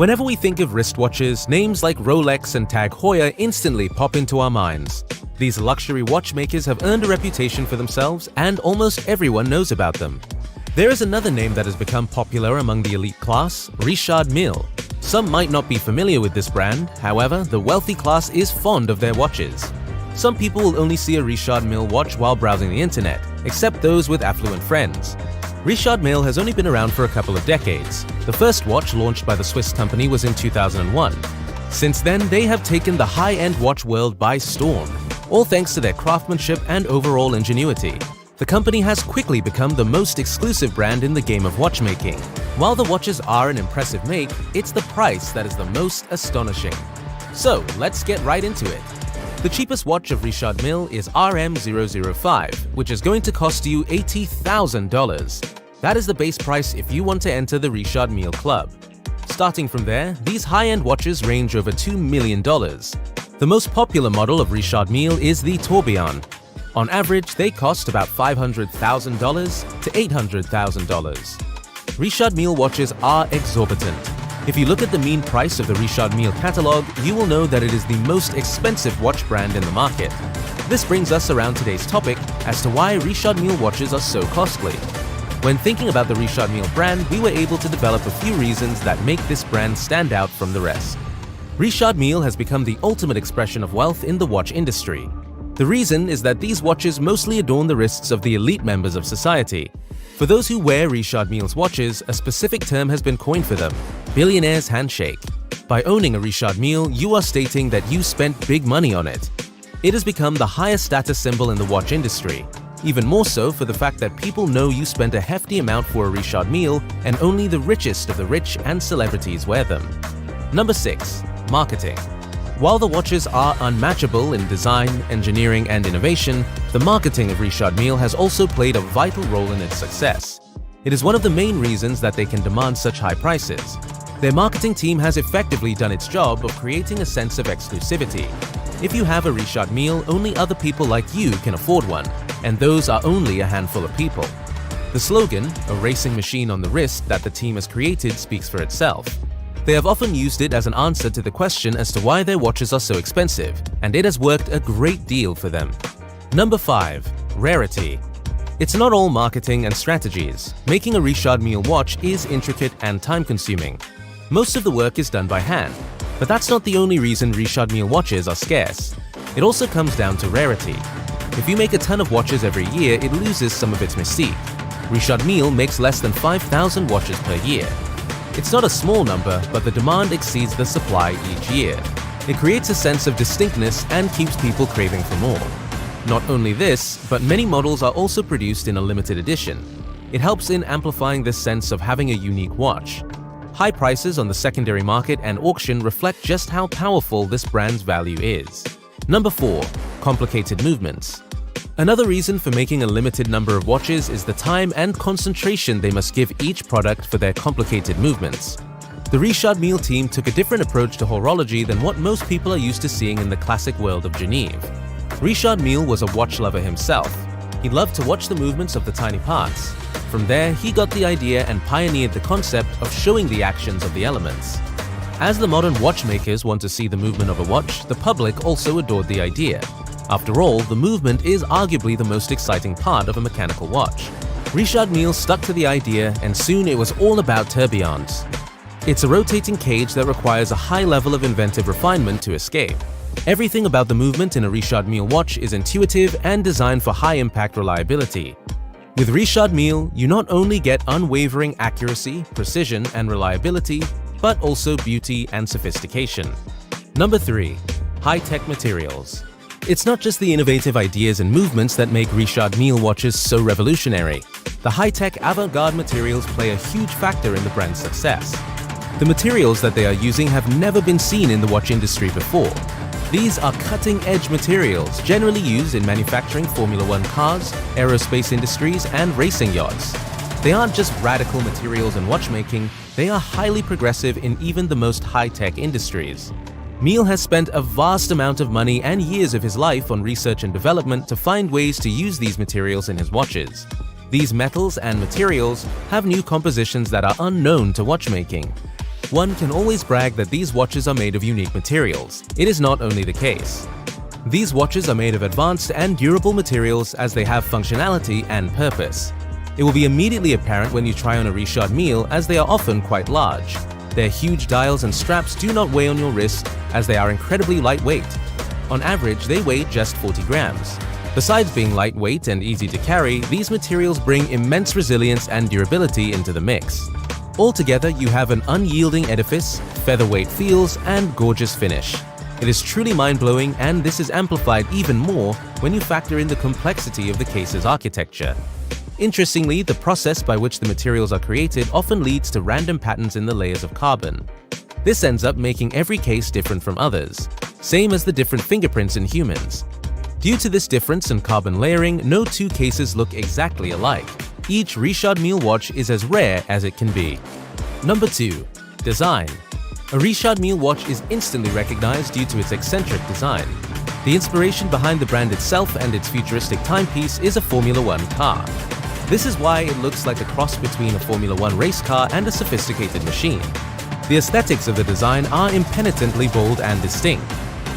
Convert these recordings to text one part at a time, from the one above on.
Whenever we think of wristwatches, names like Rolex and Tag Heuer instantly pop into our minds. These luxury watchmakers have earned a reputation for themselves, and almost everyone knows about them. There is another name that has become popular among the elite class, Richard Mille. Some might not be familiar with this brand, however, the wealthy class is fond of their watches. Some people will only see a Richard Mille watch while browsing the internet, except those with affluent friends. Richard Mille has only been around for a couple of decades. The first watch launched by the Swiss company was in 2001. Since then, they have taken the high-end watch world by storm, all thanks to their craftsmanship and overall ingenuity. The company has quickly become the most exclusive brand in the game of watchmaking. While the watches are an impressive make, it's the price that is the most astonishing. So, let's get right into it. The cheapest watch of Richard Mille is RM005, which is going to cost you $80,000. That is the base price if you want to enter the Richard Mille club. Starting from there, these high-end watches range over $2 million. The most popular model of Richard Mille is the Tourbillon. On average, they cost about $500,000 to $800,000. Richard Mille watches are exorbitant. If you look at the mean price of the Richard Mille catalog, you will know that it is the most expensive watch brand in the market. This brings us around today's topic as to why Richard Mille watches are so costly. When thinking about the Richard Mille brand, we were able to develop a few reasons that make this brand stand out from the rest. Richard Mille has become the ultimate expression of wealth in the watch industry. The reason is that these watches mostly adorn the wrists of the elite members of society. For those who wear Richard Mille's watches, a specific term has been coined for them: billionaire's handshake. By owning a Richard Mille, you are stating that you spent big money on it. It has become the highest status symbol in the watch industry, even more so for the fact that people know you spent a hefty amount for a Richard Mille, and only the richest of the rich and celebrities wear them. Number 6. Marketing. While the watches are unmatchable in design, engineering, and innovation, the marketing of Richard Mille has also played a vital role in its success. It is one of the main reasons that they can demand such high prices. Their marketing team has effectively done its job of creating a sense of exclusivity. If you have a Richard Mille, only other people like you can afford one, and those are only a handful of people. The slogan, "A racing machine on the wrist," that the team has created speaks for itself. They have often used it as an answer to the question as to why their watches are so expensive, and it has worked a great deal for them. Number 5. Rarity. It's not all marketing and strategies. Making a Richard Mille watch is intricate and time-consuming. Most of the work is done by hand, but that's not the only reason Richard Mille watches are scarce. It also comes down to rarity. If you make a ton of watches every year, it loses some of its mystique. Richard Mille makes less than 5,000 watches per year. It's not a small number, but the demand exceeds the supply each year. It creates a sense of distinctness and keeps people craving for more. Not only this, but many models are also produced in a limited edition. It helps in amplifying this sense of having a unique watch. High prices on the secondary market and auction reflect just how powerful this brand's value is. Number 4. Complicated movements. Another reason for making a limited number of watches is the time and concentration they must give each product for their complicated movements. The Richard Mille team took a different approach to horology than what most people are used to seeing in the classic world of Genève. Richard Mille was a watch lover himself. He loved to watch the movements of the tiny parts. From there, he got the idea and pioneered the concept of showing the actions of the elements. As the modern watchmakers want to see the movement of a watch, the public also adored the idea. After all, the movement is arguably the most exciting part of a mechanical watch. Richard Mille stuck to the idea, and soon it was all about tourbillons. It's a rotating cage that requires a high level of inventive refinement to escape. Everything about the movement in a Richard Mille watch is intuitive and designed for high-impact reliability. With Richard Mille, you not only get unwavering accuracy, precision, and reliability, but also beauty and sophistication. Number 3. High-tech materials. It's not just the innovative ideas and movements that make Richard Mille watches so revolutionary. The high-tech avant-garde materials play a huge factor in the brand's success. The materials that they are using have never been seen in the watch industry before. These are cutting-edge materials generally used in manufacturing Formula One cars, aerospace industries, and racing yachts. They aren't just radical materials in watchmaking, they are highly progressive in even the most high-tech industries. Mille has spent a vast amount of money and years of his life on research and development to find ways to use these materials in his watches. These metals and materials have new compositions that are unknown to watchmaking. One can always brag that these watches are made of unique materials. It is not only the case. These watches are made of advanced and durable materials as they have functionality and purpose. It will be immediately apparent when you try on a Richard Mille as they are often quite large. Their huge dials and straps do not weigh on your wrist as they are incredibly lightweight. On average, they weigh just 40 grams. Besides being lightweight and easy to carry, these materials bring immense resilience and durability into the mix. Altogether, you have an unyielding edifice, featherweight feels, and gorgeous finish. It is truly mind-blowing, and this is amplified even more when you factor in the complexity of the case's architecture. Interestingly, the process by which the materials are created often leads to random patterns in the layers of carbon. This ends up making every case different from others, same as the different fingerprints in humans. Due to this difference in carbon layering, no two cases look exactly alike. Each Richard Mille watch is as rare as it can be. Number 2. Design. A Richard Mille watch is instantly recognized due to its eccentric design. The inspiration behind the brand itself and its futuristic timepiece is a Formula One car. This is why it looks like a cross between a Formula One race car and a sophisticated machine. The aesthetics of the design are impenitently bold and distinct.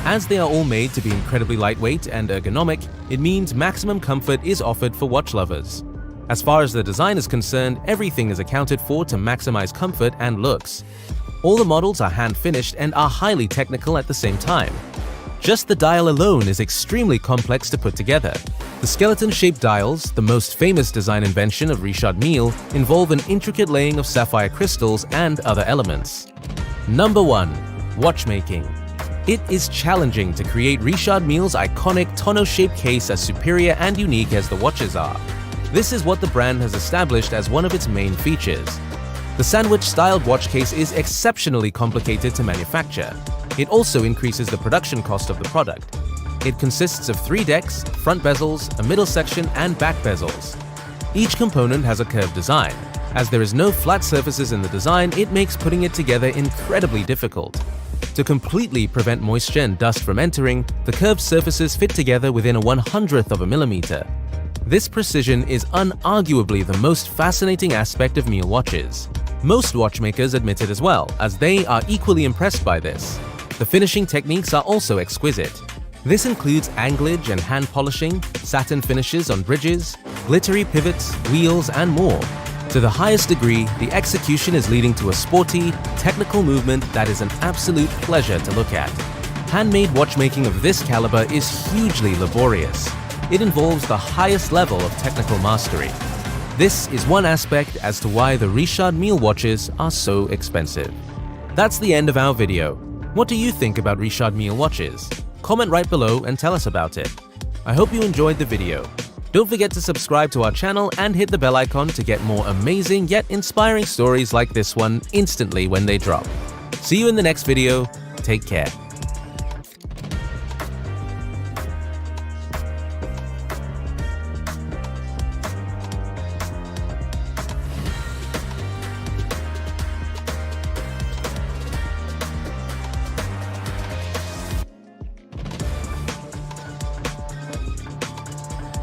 As they are all made to be incredibly lightweight and ergonomic, it means maximum comfort is offered for watch lovers. As far as the design is concerned, everything is accounted for to maximize comfort and looks. All the models are hand-finished and are highly technical at the same time. Just the dial alone is extremely complex to put together. The skeleton-shaped dials, the most famous design invention of Richard Mille, involve an intricate laying of sapphire crystals and other elements. Number 1. Watchmaking. It is challenging to create Richard Mille's iconic tonneau-shaped case as superior and unique as the watches are. This is what the brand has established as one of its main features. The sandwich-styled watch case is exceptionally complicated to manufacture. It also increases the production cost of the product. It consists of 3 decks, front bezels, a middle section, and back bezels. Each component has a curved design. As there is no flat surfaces in the design, it makes putting it together incredibly difficult. To completely prevent moisture and dust from entering, the curved surfaces fit together within a 1/100th of a millimeter. This precision is unarguably the most fascinating aspect of Mille watches. Most watchmakers admit it as well, as they are equally impressed by this. The finishing techniques are also exquisite. This includes anglage and hand polishing, satin finishes on bridges, glittery pivots, wheels, and more. To the highest degree, the execution is leading to a sporty, technical movement that is an absolute pleasure to look at. Handmade watchmaking of this caliber is hugely laborious. It involves the highest level of technical mastery. This is one aspect as to why the Richard Mille watches are so expensive. That's the end of our video. What do you think about Richard Mille watches? Comment right below and tell us about it. I hope you enjoyed the video. Don't forget to subscribe to our channel and hit the bell icon to get more amazing yet inspiring stories like this one instantly when they drop. See you in the next video. Take care.